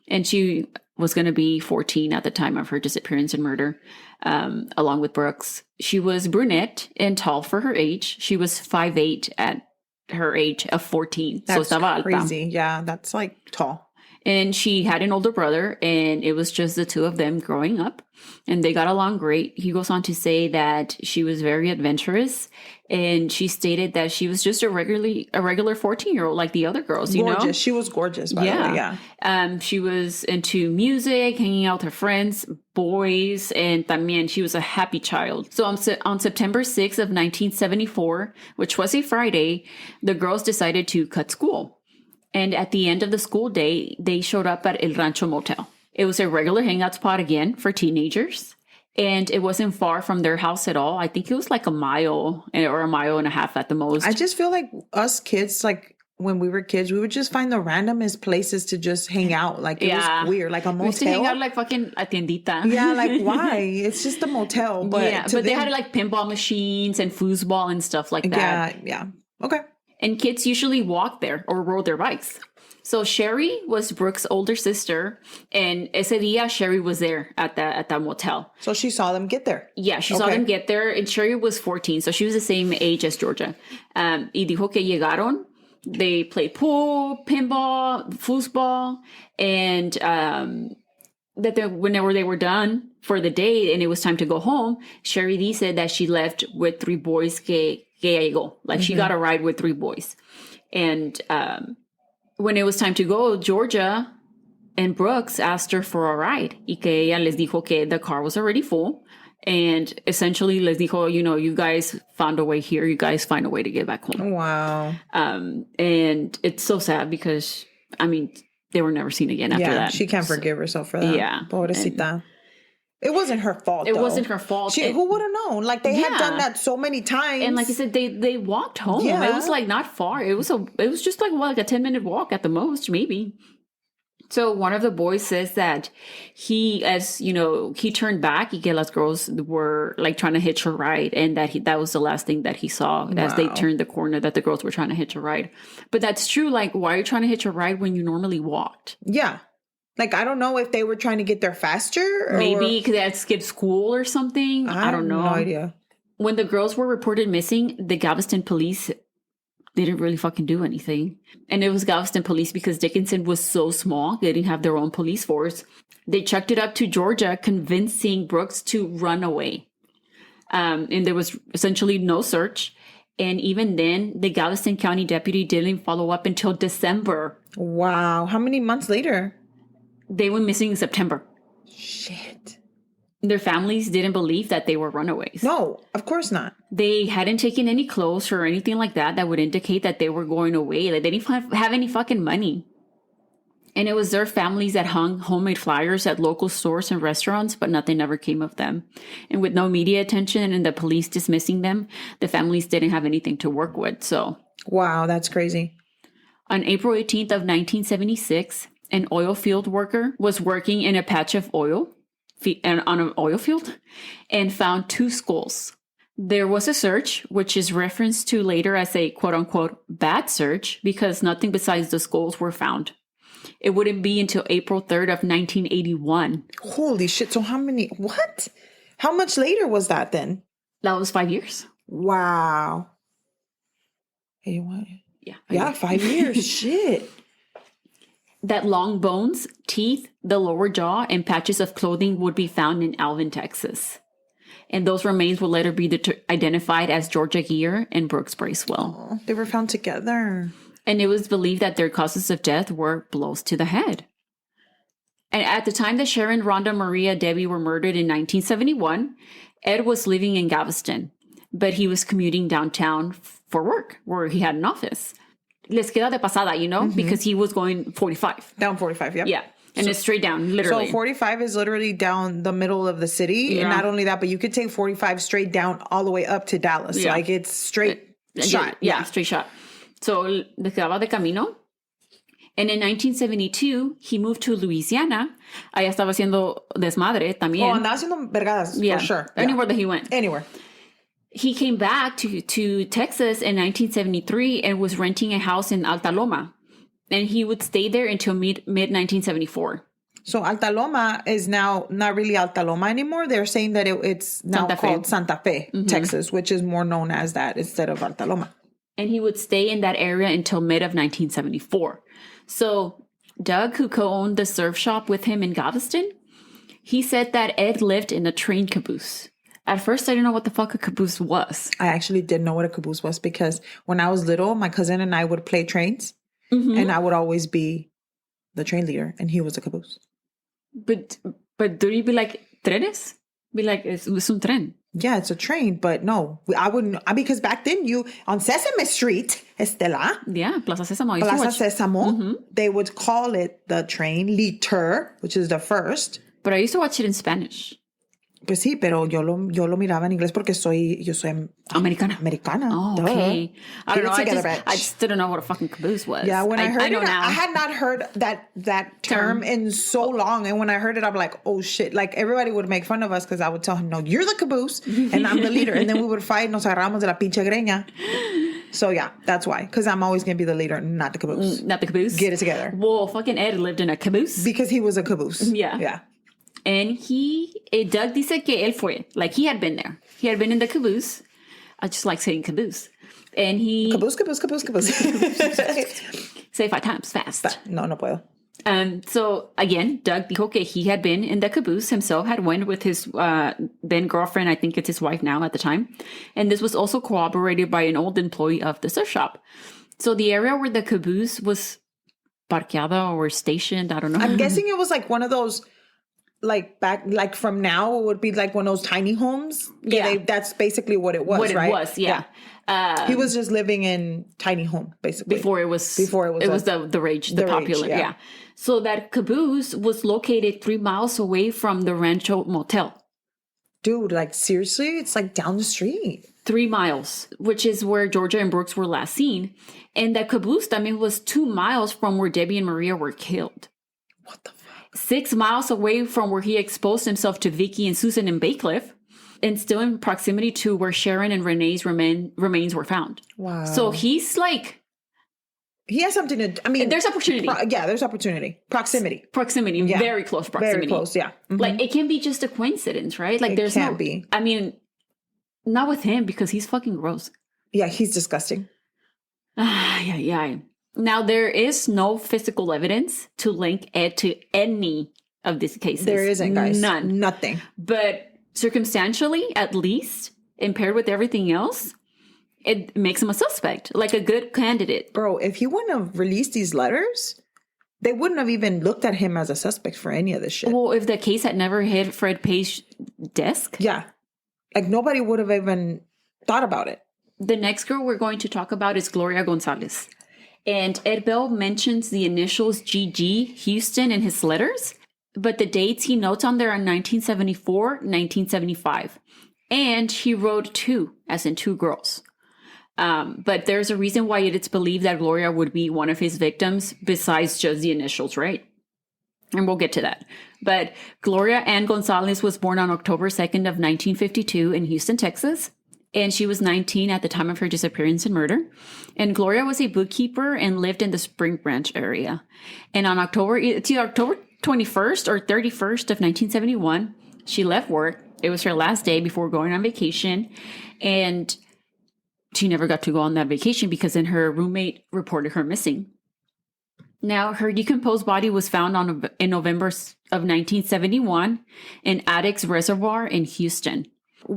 and she was going to be 14 at the time of her disappearance and murder, along with Brooks. She was brunette and tall for her age. She was 5'8" at her age of 14. That's so crazy. Yeah, that's like tall. And she had an older brother, and it was just the two of them growing up, and they got along great. He goes on to say that she was very adventurous, and she stated that she was just a regular 14-year-old like the other girls, gorgeous. She was gorgeous, by the way, yeah. She was into music, hanging out with her friends, boys, and también she was a happy child. So on September 6th of 1974, which was a Friday, the girls decided to cut school. And at the end of the school day, they showed up at El Rancho Motel. It was a regular hangout spot again for teenagers. And it wasn't far from their house at all. I think it was like a mile or a mile and a half at the most. I just feel like us kids, like when we were kids, we would just find the randomest places to just hang out. Like it was weird, like a motel. We used to hang out like fucking a tiendita. Yeah, like why? It's just a motel. But they had like pinball machines and foosball and stuff like that. Yeah. Okay. And kids usually walked there or rode their bikes. So Sherry was Brooke's older sister, and ese día Sherry was there at that motel. So she saw them get there. Yeah, she saw them get there, and Sherry was 14, so she was the same age as Georgia. Y dijo que llegaron. They played pool, pinball, foosball, and whenever they were done for the day and it was time to go home, Sherry D said that she left with 3 boys que llegó. Like she got a ride with 3 boys. And when it was time to go, Georgia And Brooks asked her for a ride. Y que ella les dijo que the car was already full. And essentially les dijo, you guys found a way here. You guys find a way to get back home. Wow. And it's so sad because, they were never seen again after that. She can't forgive herself for that. Yeah. Pobrecita. It wasn't her fault, It wasn't her fault. Who would have known? Like, they had done that so many times. And like I said, they walked home. Yeah. It was like not far. It was just like a 10-minute walk at the most, maybe. So one of the boys says that he turned back, y que las girls were like trying to hitch a ride, and that was the last thing that he saw as they turned the corner, that the girls were trying to hitch a ride. But that's true. Like, why are you trying to hitch a ride when you normally walked? Yeah. Like, I don't know if they were trying to get there faster. Maybe because they had skipped school or something. I don't know. No idea. When the girls were reported missing, the Galveston police didn't really fucking do anything. And it was Galveston police because Dickinson was so small. They didn't have their own police force. They chucked it up to Georgia, convincing Brooks to run away. And there was essentially no search. And even then, the Galveston County deputy didn't follow up until December. Wow. How many months later? They went missing in September. Shit. Their families didn't believe that they were runaways. No, of course not. They hadn't taken any clothes or anything like that would indicate that they were going away. Like, they didn't have any fucking money. And it was their families that hung homemade flyers at local stores and restaurants, but nothing ever came of them. And with no media attention and the police dismissing them, the families didn't have anything to work with. So, wow, that's crazy. On April 18th of 1976, an oil field worker was working in a patch of oil on an oil field and found 2 skulls. There was a search, which is referenced to later as a quote-unquote bad search because nothing besides the skulls were found. It wouldn't be until April 3rd of 1981. Holy shit. So how much later was that then? That was 5 years. Wow. 81? Yeah, 5 years. Shit. That long bones, teeth, the lower jaw, and patches of clothing would be found in Alvin, Texas. And those remains will later be identified as Georgia Gear and Brooks Bracewell. Oh, they were found together. And it was believed that their causes of death were blows to the head. And at the time that Sharon, Rhonda, Maria, Debbie were murdered in 1971, Ed was living in Galveston, but he was commuting downtown for work, where he had an office. Les queda de pasada, because he was going 45. Down 45, yep. Yeah. And it's straight down, literally. So 45 is literally down the middle of the city. Yeah. And not only that, but you could take 45 straight down all the way up to Dallas. Yeah. Like, it's straight shot. Yeah, straight shot. So, les quedaba de camino. And in 1972, he moved to Louisiana. Allá estaba haciendo desmadre también. Oh, andaba haciendo vergadas, for sure. Anywhere that he went. Anywhere. He came back to Texas in 1973 and was renting a house in Alta Loma. And he would stay there until mid-1974. So Alta Loma is now not really Alta Loma anymore. They're saying that it's now called Santa Fe, Texas, which is more known as that instead of Alta Loma. And he would stay in that area until mid of 1974. So Doug, who co-owned the surf shop with him in Galveston, he said that Ed lived in a train caboose. At first, I didn't know what the fuck a caboose was. I actually didn't know what a caboose was because when I was little, my cousin and I would play trains. And I would always be the train leader, and he was a caboose. But do you be like, trenes? Be like, es un tren. Yeah, it's a train, but no. I wouldn't, because back then on Sesame Street, Estela. Yeah, Plaza Sésamo. Plaza Sésamo, they would call it the train, liter, which is the first. But I used to watch it in Spanish. Pues sí, pero yo lo miraba en inglés porque yo soy americana. Oh, okay. I don't know. I just didn't know what a fucking caboose was. Yeah, when I heard it, I had not heard that term in so long. And when I heard it, I'm like, oh shit. Like, everybody would make fun of us because I would tell him, no, you're the caboose and I'm the leader. And then we would fight, nos agarramos de la pinche greña. So yeah, that's why. Because I'm always going to be the leader, not the caboose. Not the caboose? Get it together. Well, fucking Ed lived in a caboose. Because he was a caboose. Yeah. Yeah. And Doug dice que él fue. Like, he had been there. He had been in the caboose. I just like saying caboose. And he... Caboose. Say 5 times fast. No puedo. So, again, Doug dijo que he had been in the caboose himself, had went with his then girlfriend, I think it's his wife now at the time. And this was also corroborated by an old employee of the surf shop. So the area where the caboose was parqueada or stationed. I don't know. I'm guessing it was like one of those, like back, like from now, it would be like one of those tiny homes. Yeah. That's basically what it was, right? What it was, yeah. He was just living in tiny home, basically. Before it was the rage, the popular, rage, yeah. So that caboose was located 3 miles away from the Rancho Motel. Dude, like seriously? It's like down the street. 3 miles, which is where Georgia and Brooks were last seen. And that caboose, was 2 miles from where Debbie and Maria were killed. What the fuck? 6 miles away from where he exposed himself to Vicky and Susan in Baycliff. And still in proximity to where Sharon and Renee's remains were found. Wow. So he's like... He has something to... there's opportunity. There's opportunity. Proximity. Yeah. Very close proximity. Very close, yeah. Mm-hmm. Like, it can be just a coincidence, right? Like, it can't be. Not with him, because he's fucking gross. Yeah, he's disgusting. Yeah. Now, there is no physical evidence to link Ed to any of these cases. There isn't, guys. None. Nothing. But circumstantially, at least, and paired with everything else, it makes him a suspect, like a good candidate. Bro, if he wouldn't have released these letters, they wouldn't have even looked at him as a suspect for any of this shit. Well, if the case had never hit Fred Page's desk. Yeah. Like, nobody would have even thought about it. The next girl we're going to talk about is Gloria Gonzalez. And Ed Bell mentions the initials GG Houston in his letters, but the dates he notes on there are 1974, 1975. And he wrote 2, as in 2 girls. But there's a reason why it's believed that Gloria would be one of his victims besides just the initials, right? And we'll get to that. But Gloria Ann Gonzalez was born on October 2nd of 1952 in Houston, Texas. And she was 19 at the time of her disappearance and murder. And Gloria was a bookkeeper and lived in the Spring Branch area. And on October 21st or 31st of 1971, she left work. It was her last day before going on vacation. And she never got to go on that vacation because then her roommate reported her missing. Now, her decomposed body was found in November of 1971 in Addicks Reservoir in Houston.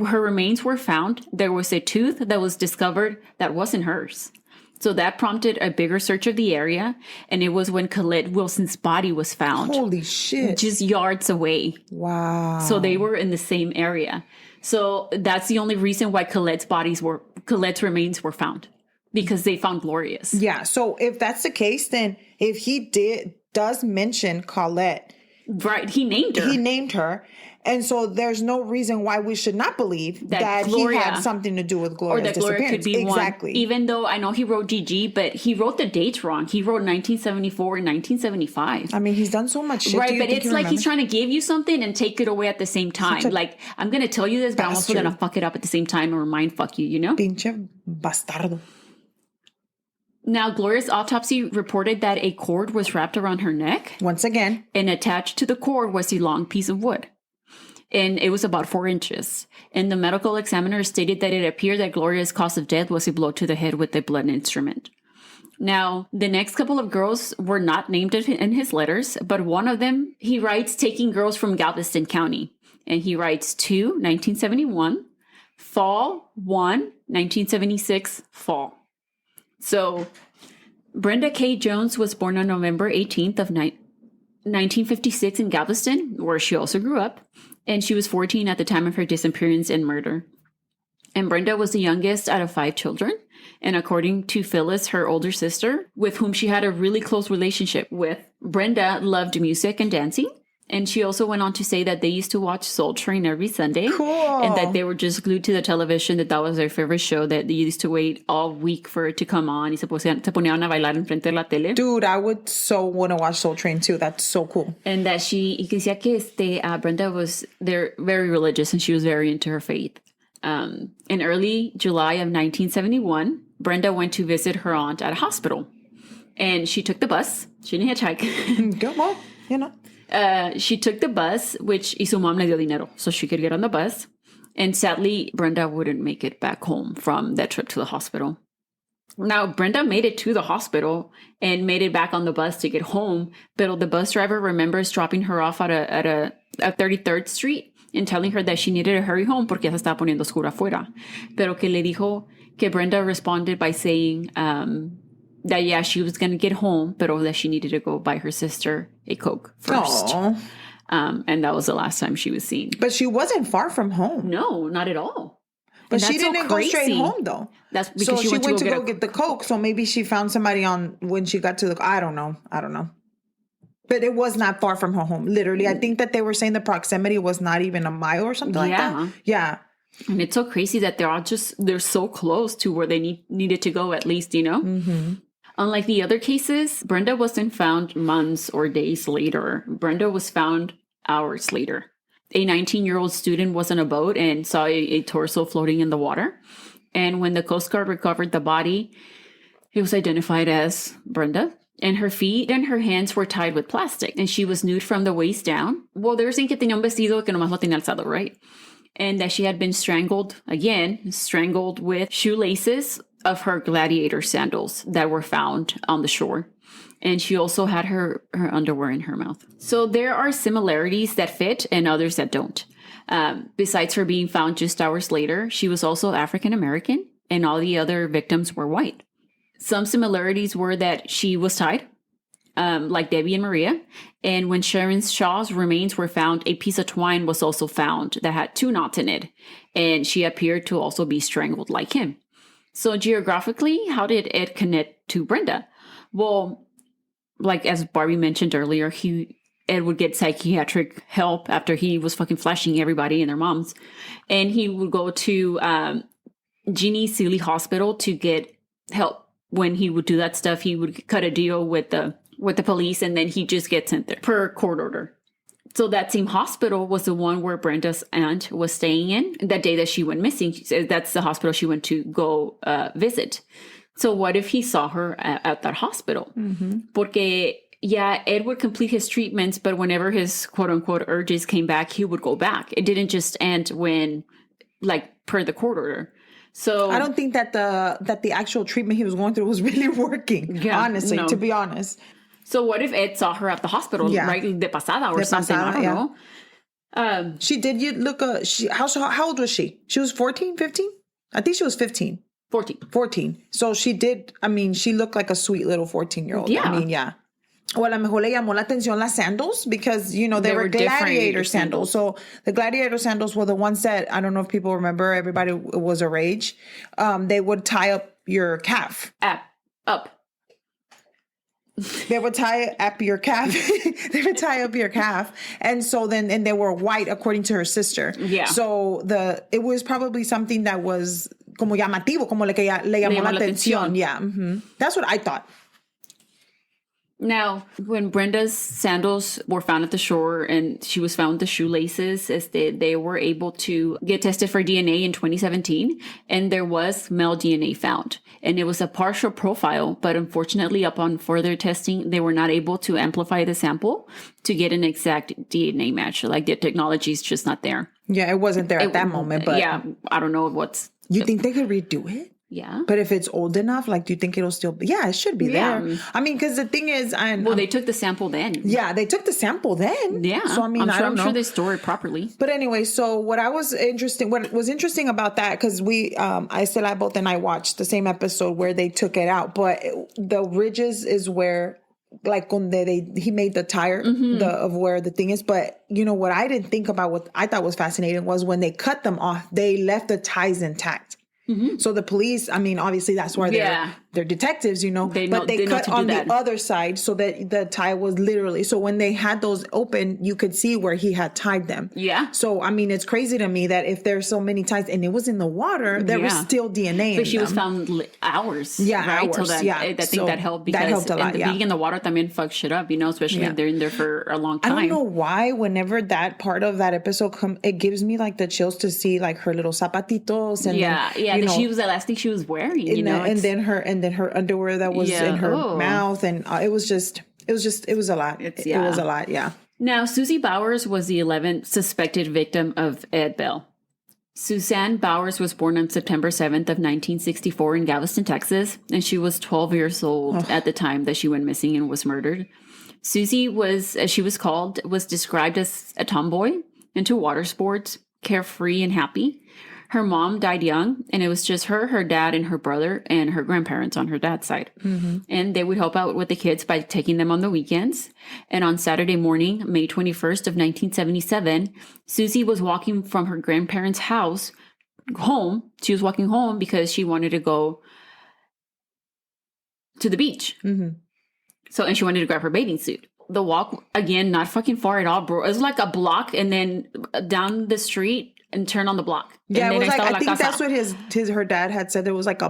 Her remains were found. There was a tooth that was discovered that wasn't hers. So that prompted a bigger search of the area. And it was when Colette Wilson's body was found. Holy shit. Just yards away. Wow. So they were in the same area. So that's the only reason why Colette's remains were found. Because they found Gloria's. Yeah. So if that's the case, then if he does mention Colette. Right. He named her. And so there's no reason why we should not believe that Gloria, he had something to do with Gloria's or that Gloria disappearance. Could be exactly. One. Even though I know he wrote GG, but he wrote the dates wrong. He wrote 1974 and 1975. I mean, he's done so much shit. Right, but it's like he's trying to give you something and take it away at the same time. Like, I'm going to tell you this, but I'm also going to fuck it up at the same time or mind fuck you, you know? Pinche bastardo. Now, Gloria's autopsy reported that a cord was wrapped around her neck. Once again. And attached to the cord was a long piece of wood. And it was about 4 inches. And the medical examiner stated that it appeared that Gloria's cause of death was a blow to the head with a blunt instrument. Now, the next couple of girls were not named in his letters, but one of them, he writes taking girls from Galveston County. And he writes 2, 1971, fall, 1, 1976, fall. So, Brenda K. Jones was born on November 18th of 1956 in Galveston, where she also grew up. And she was 14 at the time of her disappearance and murder. And Brenda was the youngest out of 5 children. And according to Phyllis, her older sister, with whom she had a really close relationship with, Brenda loved music and dancing. And she also went on to say that they used to watch Soul Train every Sunday. Cool. And that they were just glued to the television, that was their favorite show, that they used to wait all week for it to come on. Y se ponían a bailar enfrente de la tele. Dude, I would so want to watch Soul Train too. That's so cool. And that y que decía que Brenda they're very religious and she was very into her faith. In early July of 1971, Brenda went to visit her aunt at a hospital. And she took the bus. She didn't hitchhike. Good, well, you know. She took the bus, which y su mom le dio dinero, so she could get on the bus. And sadly, Brenda wouldn't make it back home from that trip to the hospital. Now, Brenda made it to the hospital and made it back on the bus to get home, but the bus driver remembers dropping her off at 33rd Street and telling her that she needed to hurry home porque ya se estaba poniendo oscura afuera. Pero que le dijo que Brenda responded by saying, that, yeah, she was going to get home, but that she needed to go buy her sister a Coke first. And that was the last time she was seen. But she wasn't far from home. No, not at all. But she didn't go straight home, though. That's because she went to go get the Coke. So maybe she found somebody when she got to the... I don't know. But it was not far from her home. Literally, I think that they were saying the proximity was not even a mile or something like that. Yeah. And it's so crazy that they're so close to where they needed to go, at least, you know? Mm-hmm. Unlike the other cases, Brenda wasn't found months or days later. Brenda was found hours later. A 19-year-old student was on a boat and saw a torso floating in the water. And when the Coast Guard recovered the body, it was identified as Brenda. And her feet and her hands were tied with plastic. And she was nude from the waist down. Well, they were saying que tenía un vestido que nomás lo tenía alzado, right? And that she had been strangled with shoelaces of her gladiator sandals that were found on the shore. And she also had her underwear in her mouth. So there are similarities that fit and others that don't. Besides her being found just hours later, she was also African American and all the other victims were white. Some similarities were that she was tied, like Debbie and Maria. And when Sharon Shaw's remains were found, a piece of twine was also found that had 2 knots in it. And she appeared to also be strangled like him. So geographically, how did Ed connect to Brenda? Well, like as Barbie mentioned earlier, Ed would get psychiatric help after he was fucking flashing everybody and their moms. And he would go to Jeannie Seeley Hospital to get help. When he would do that stuff, he would cut a deal with the police and then he just gets sent there per court order. So that same hospital was the one where Brenda's aunt was staying in that day that she went missing. That's the hospital she went to go visit. So what if he saw her at that hospital? Mm-hmm. Porque, yeah, Ed would complete his treatments, but whenever his quote-unquote urges came back, he would go back. It didn't just end when, like, per the court order. So I don't think that the actual treatment he was going through was really working, honestly, to be honest. So what if Ed saw her at the hospital, right? De pasada or something, I don't know. She did, how old was she? She was 14, 15? I think she was 15. 14. So she did, she looked like a sweet little 14-year-old. Yeah. Well, a lo mejor le llamó la atención las sandals because, they were gladiator sandals. So the gladiator sandals were the ones that, I don't know if people remember, everybody was a rage. They would tie up your calf. Up. They would tie up your calf. They would tie up your calf. And so and they were white, according to her sister. Yeah. So it was probably something that was como llamativo, como le llamó la atención. Yeah. Mm-hmm. That's what I thought. Now, when Brenda's sandals were found at the shore and she was found the shoelaces, they were able to get tested for DNA in 2017, and there was male DNA found. And it was a partial profile, but unfortunately, upon further testing, they were not able to amplify the sample to get an exact DNA match. Like, the technology is just not there. Yeah, it wasn't there at that moment, but... Yeah, I don't know what's... You think they could redo it? Yeah. But if it's old enough, do you think it'll still be? Yeah, it should be there. Because the thing is... they took the sample then. Yeah, they took the sample then. Yeah. So, I'm sure they stored it properly. But anyway, so what was interesting about that, because Estela both and I watched the same episode where they took it out, but the ridges is where... he made the tire of where the thing is. But what I didn't think about, what I thought was fascinating, was when they cut them off, they left the ties intact. Mm-hmm. So the police, obviously that's why they're detectives, but they cut on the other side so that the tie was literally, so when they had those open, you could see where he had tied them. Yeah. So, it's crazy to me that if there's so many ties and it was in the water, there was still DNA but she was found hours. Yeah, right? Hours. So I think that helped, because that helped a lot, being in the water también fucks shit up, especially if they're in there for a long time. I don't know why, whenever that part of that episode it gives me the chills to see her little zapatitos and she was the last thing she was wearing, and then her underwear that was in her mouth, and it was a lot. It was a lot, yeah. Now, Susie Bowers was the 11th suspected victim of Ed Bell. Suzanne Bowers was born on September 7th of 1964 in Galveston, Texas, and she was 12 years old at the time that she went missing and was murdered. Susie was, as she was called, was described as a tomboy, into water sports, carefree and happy. Her mom died young, and it was just her dad, and her brother, and her grandparents on her dad's side. And they would help out with the kids by taking them on the weekends. And on Saturday morning, May 21st of 1977, Susie was walking from her grandparents' house home. She was walking home because she wanted to go to the beach. So, and she wanted to grab her bathing suit. The walk, again, not fucking far at all, bro. It was like a block and then down the street and turn on the block. Yeah, and it was then like, I think that's what her dad had said. It was like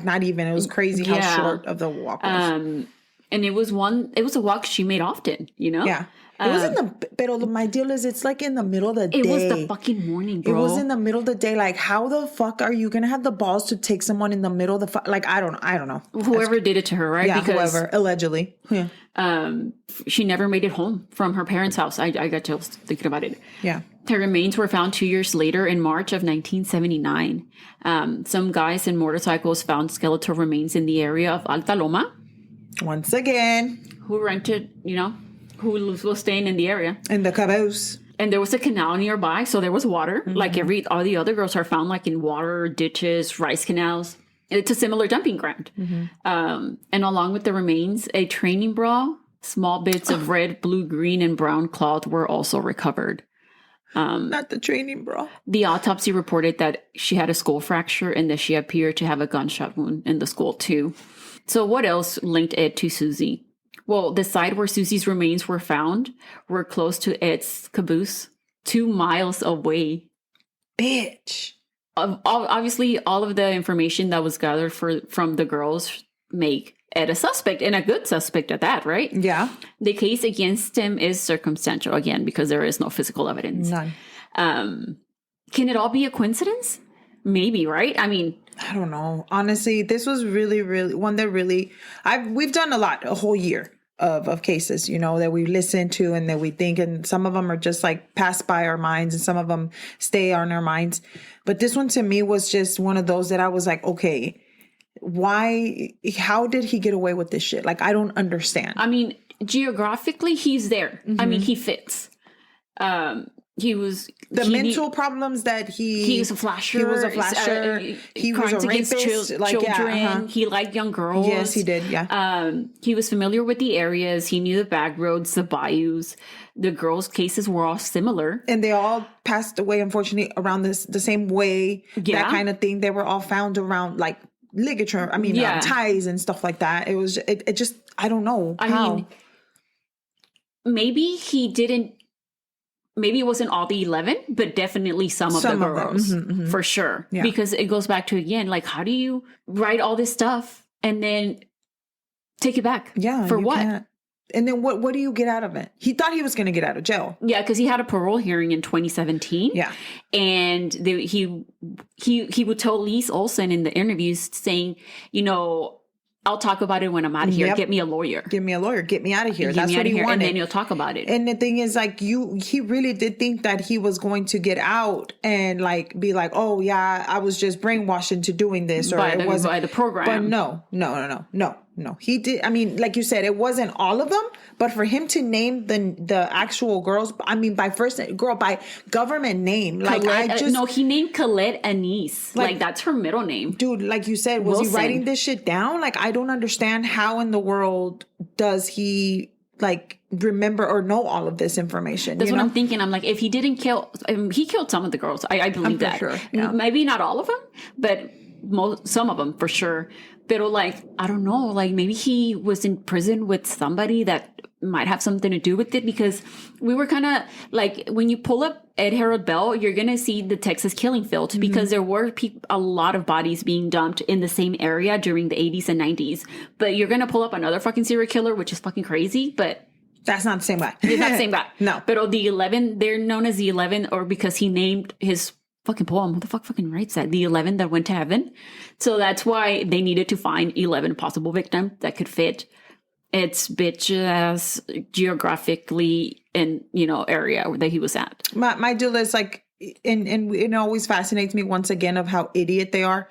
not even. It was crazy how short of the walk was. And it was a walk she made often, you know? Yeah. It was in the, but my deal is it's like in the middle of the day. It was the fucking morning, bro. It was in the middle of the day. Like, how the fuck are you going to have the balls to take someone in the middle of the, like, I don't know. Whoever did it to her, right? Yeah, because, whoever, allegedly. Yeah. She never made it home from her parents' house. I got chills thinking about it. Yeah. Her remains were found 2 years later in March of 1979. Some guys and motorcycles found skeletal remains in the area of Alta Loma. Once again. Who rented, who was staying in the area. In the caboose. And there was a canal nearby, so there was water. Like all the other girls are found like in water, ditches, rice canals. It's a similar dumping ground. And along with the remains, a training bra, small bits of red, blue, green, and brown cloth were also recovered. Not the training bra. The autopsy reported that she had a skull fracture and that she appeared to have a gunshot wound in the skull too. So what else linked Ed to Susie? Well, the site where Susie's remains were found were close to Ed's caboose, 2 miles away. Bitch. Obviously, all of the information that was gathered from the girls make Ed a suspect, and a good suspect at that, right? Yeah. The case against him is circumstantial, again, because there is no physical evidence. None. Can it all be a coincidence? Maybe, right? I mean, I don't know. Honestly, this was really, really one that really we've done a whole year of cases, that we listen to and that we think, and some of them are just like pass by our minds and some of them stay on our minds. But this one to me was just one of those that I was like, okay, how did he get away with this shit? Like, I don't understand. I mean, geographically, he's there. I mean, he fits. He was mental problems that he was a flasher. He was a flasher. He was a rapist. Children. He liked young girls. Yes, he did. Yeah. He was familiar with the areas. He knew the back roads, the bayous. The girls' cases were all similar, and they all passed away, unfortunately, around the same way. Yeah. That kind of thing. They were all found around like ligature. I mean, ties and stuff like that. It was. It just. I don't know. I mean, maybe he didn't. Maybe it wasn't all the 11, but definitely some of the girls, for sure. Yeah. Because it goes back to, again, like, how do you write all this stuff and then take it back? Yeah. For what? Can't. And then what do you get out of it? He thought he was going to get out of jail. Yeah, because he had a parole hearing in 2017. Yeah. And he would tell Lise Olsen in the interviews saying, I'll talk about it when I'm out of here. Yep. Get me a lawyer. Get me a lawyer. Get me out of here. That's what he wanted. And then you'll talk about it. And the thing is, like, he really did think that he was going to get out and like be like, oh yeah, I was just brainwashed into doing this, or it was by the program. But no. He did. I mean, like you said, it wasn't all of them, but for him to name the actual girls, I mean, by government name, like he named Colette Anise. Like that's her middle name, dude. Like you said, was he writing this shit down? Like, I don't understand how in the world does he like remember or know all of this information. That's what I'm thinking. I'm like, if he didn't kill, he killed some of the girls. I believe that. Sure, yeah. Maybe not all of them, but some of them for sure. But like, I don't know, like maybe he was in prison with somebody that might have something to do with it, because we were kind of like, when you pull up Ed Harold Bell, you're going to see the Texas killing field, because there were a lot of bodies being dumped in the same area during the 80s and 90s. But you're going to pull up another fucking serial killer, which is fucking crazy, but that's not the same guy. It's not the same guy. No. But the 11, they're known as the 11, or because he named his fucking poem. Who the fuck fucking writes that? The 11 that went to heaven. So that's why they needed to find 11 possible victims that could fit its bitch ass geographically in, area that he was at. My deal is like, and it always fascinates me once again of how idiot they are,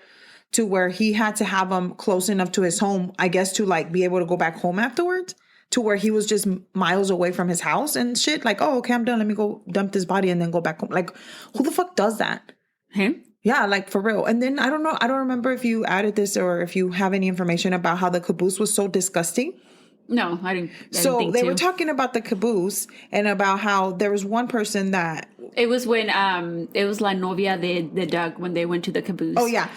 to where he had to have them close enough to his home, I guess, to like be able to go back home afterwards, to where he was just miles away from his house and shit. Like, oh, okay, I'm done. Let me go dump this body and then go back home. Like, who the fuck does that? Him? Yeah, like for real. And then I don't know. I don't remember if you added this or if you have any information about how the caboose was so disgusting. No, I didn't. So they were talking about the caboose and about how there was one person that it was when it was La Novia de Doug when they went to the caboose. Oh yeah,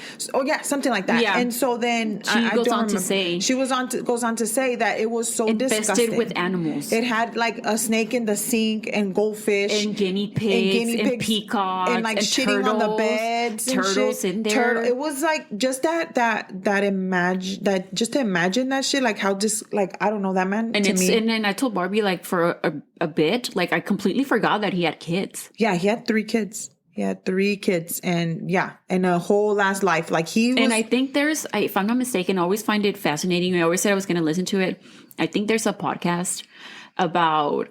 something like that. Yeah. And so then she goes on to say that it was so infested disgusting with animals. It had like a snake in the sink and goldfish and guinea pigs and peacocks and like shitting turtles, on the beds, turtles in there. It was like just to imagine that shit, like how just like I don't know that man. And and I told Barbie like for a bit, like I completely forgot that he had kids. Yeah, he had 3 kids. And a whole last life. Like he was. And I think if I'm not mistaken, I always find it fascinating. I always said I was going to listen to it. I think there's a podcast about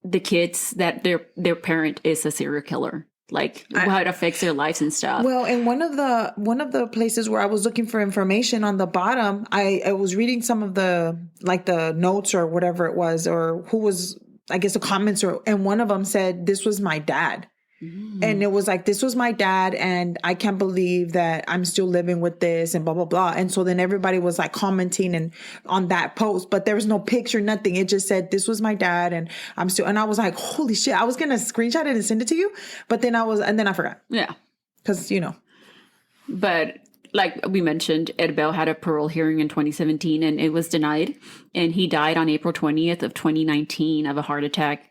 the kids that their parent is a serial killer. Like how it affects their lives and stuff. Well, in one of the places where I was looking for information on the bottom, I was reading some of the notes or whatever it was, or who was, I guess, the comments, and one of them said, "This was my dad." And it was like, this was my dad, and I can't believe that I'm still living with this, and blah, blah, blah. And so then everybody was like commenting and on that post, but there was no picture, nothing. It just said, this was my dad, and and I was like, holy shit, I was going to screenshot it and send it to you. But then I forgot. Yeah. Because, But like we mentioned, Ed Bell had a parole hearing in 2017 and it was denied. And he died on April 20th of 2019 of a heart attack.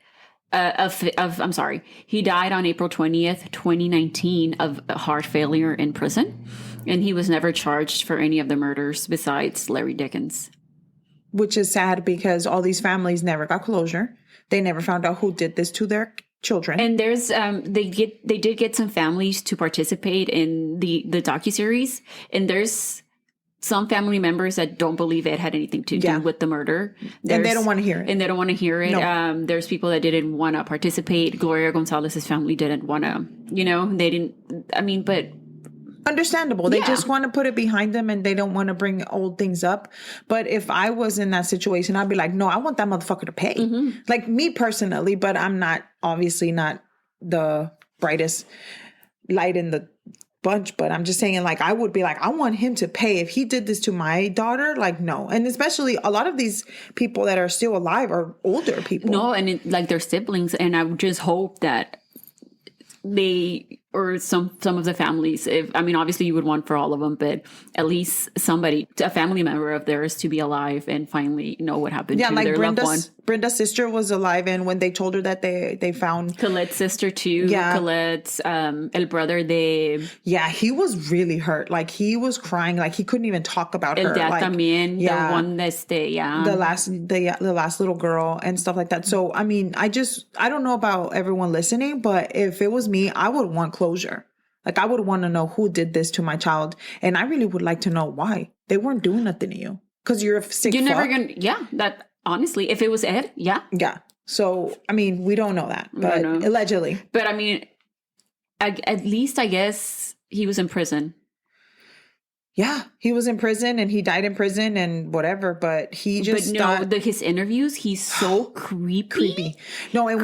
He died on April 20th, 2019 of heart failure in prison. And he was never charged for any of the murders besides Larry Dickens. Which is sad because all these families never got closure. They never found out who did this to their children. And there's they did get some families to participate in the docuseries. And there's some family members that don't believe it had anything to do with the murder. And they don't want to hear it. No. There's people that didn't want to participate. Gloria Gonzalez's family didn't want to, they didn't, but... Understandable. They just want to put it behind them and they don't want to bring old things up. But if I was in that situation, I'd be like, no, I want that motherfucker to pay. Mm-hmm. Like me personally, but I'm obviously not the brightest light in the bunch, but I'm just saying, like, I would be like, I want him to pay. If he did this to my daughter, like, no. And especially a lot of these people that are still alive are older people. No, and they're siblings. And I would just hope that they, or some of the families, obviously you would want for all of them, but at least somebody, a family member of theirs to be alive and finally know what happened to their loved one. Brenda's sister was alive, and when they told her that they found Colette's sister too. Yeah. Colette's el brother de. Yeah, he was really hurt. Like he was crying. Like he couldn't even talk about her. El dad también. Yeah, the one that's the last little girl and stuff like that. So I don't know about everyone listening, but if it was me, I would want closure. Like I would want to know who did this to my child, and I really would like to know why. They weren't doing nothing to you because you're a sick. You're never gonna. Yeah, that. Honestly, if it was Ed, yeah. Yeah. So, we don't know that, but allegedly. But at least I guess he was in prison. Yeah, he was in prison and he died in prison and whatever, but he just his interviews, he's so creepy. No, and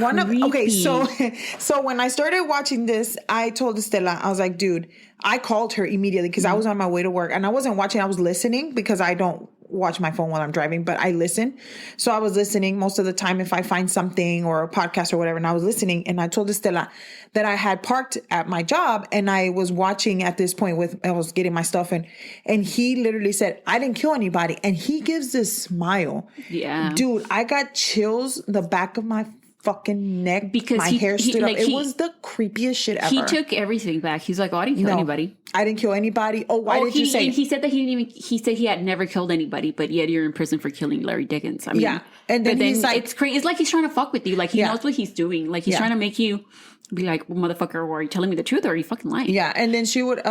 so when I started watching this, I told Estela, I was like, dude, I called her immediately because I was on my way to work and I wasn't watching, I was listening because I don't watch my phone while I'm driving, but I listen. So I was listening most of the time if I find something or a podcast or whatever, and I was listening, and I told Estela that I had parked at my job and I was watching at this point I was getting my stuff, and he literally said, I didn't kill anybody. And he gives this smile. Yeah. Dude, I got chills the back of my fucking neck because my hair stood up. It was the creepiest shit ever. He took everything back. He's like, oh, I didn't kill anybody. I didn't kill anybody. Oh, why did you say? And he said that he said he had never killed anybody, but yet you're in prison for killing Larry Dickens. Yeah. And then he's like, it's crazy. It's like he's trying to fuck with you. Like he knows what he's doing. Like he's trying to make you be like, well, motherfucker, or are you telling me the truth or are you fucking lying? Yeah. And then she would,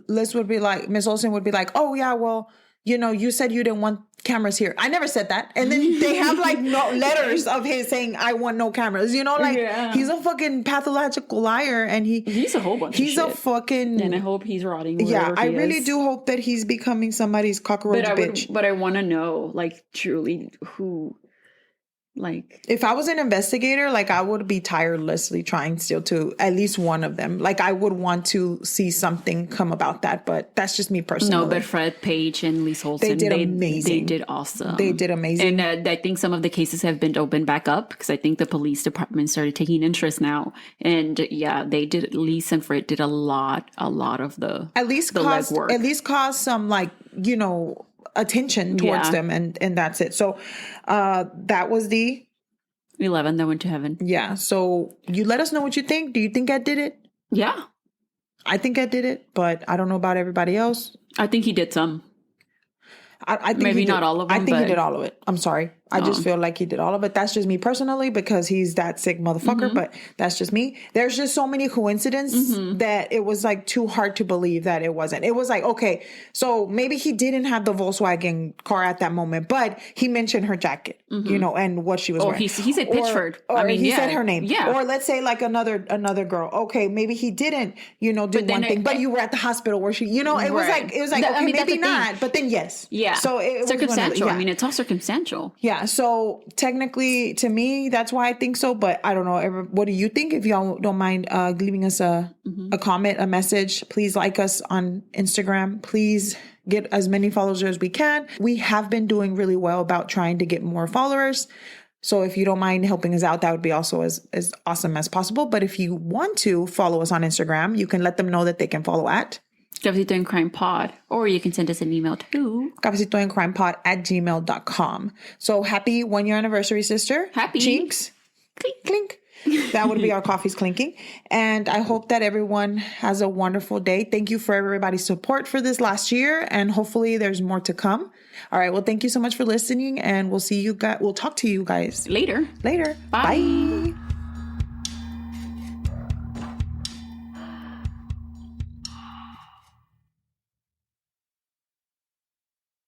Liz would be like, Miss Olsen would be like, oh yeah, well, you said you didn't want cameras here. I never said that. And then they have letters of his saying, I want no cameras. He's a fucking pathological liar, and he's a whole bunch of shit. He's a fucking... And I hope he's rotting. Yeah, I really do hope that he's becoming somebody's cockroach bitch. But I want to know, like, truly who... Like, if I was an investigator, like I would be tirelessly trying still to at least one of them. Like I would want to see something come about that, but that's just me personally. No, but Fred Page and Lise Olsen, they did amazing. They did awesome. They did amazing. And I think some of the cases have been opened back up because I think the police department started taking interest now. And yeah, they did. Lise and Fred did a lot of the legwork. At least cause some like, you know, attention towards them, and that's it. So that was the 11 that went to heaven. Yeah. So you let us know what you think. Do you think I did it? Yeah. I think I did it, but I don't know about everybody else. I think he did some. I think maybe not all of them. I think he did all of it. I'm sorry. I just feel like he did all of it. That's just me personally because he's that sick motherfucker, but that's just me. There's just so many coincidences that it was like too hard to believe that it wasn't. It was like, okay, so maybe he didn't have the Volkswagen car at that moment, but he mentioned her jacket, you know, and what she was wearing. He said Pitchford. Or he said her name. Yeah. Or let's say like another girl. Okay, maybe he didn't, you know, do one thing, but you were at the hospital where she, you know, it was like, okay, I mean, maybe not, but then yes. Yeah. So it circumstantial. I mean, it's all circumstantial. Yeah. So technically, to me, that's why I think so. But I don't know. What do you think? If y'all don't mind leaving us a comment, a message, please like us on Instagram. Please get as many followers as we can. We have been doing really well about trying to get more followers. So if you don't mind helping us out, that would be also as awesome as possible. But if you want to follow us on Instagram, you can let them know that they can follow at Cafecito and Crime Pod, or you can send us an email to cafecitoandcrimepod@gmail.com. So happy 1 year anniversary, sister. Happy. Chinks. Clink, clink. That would be our coffees clinking. And I hope that everyone has a wonderful day. Thank you for everybody's support for this last year. And hopefully there's more to come. All right. Well, thank you so much for listening. And we'll see you guys. We'll talk to you guys later. Bye.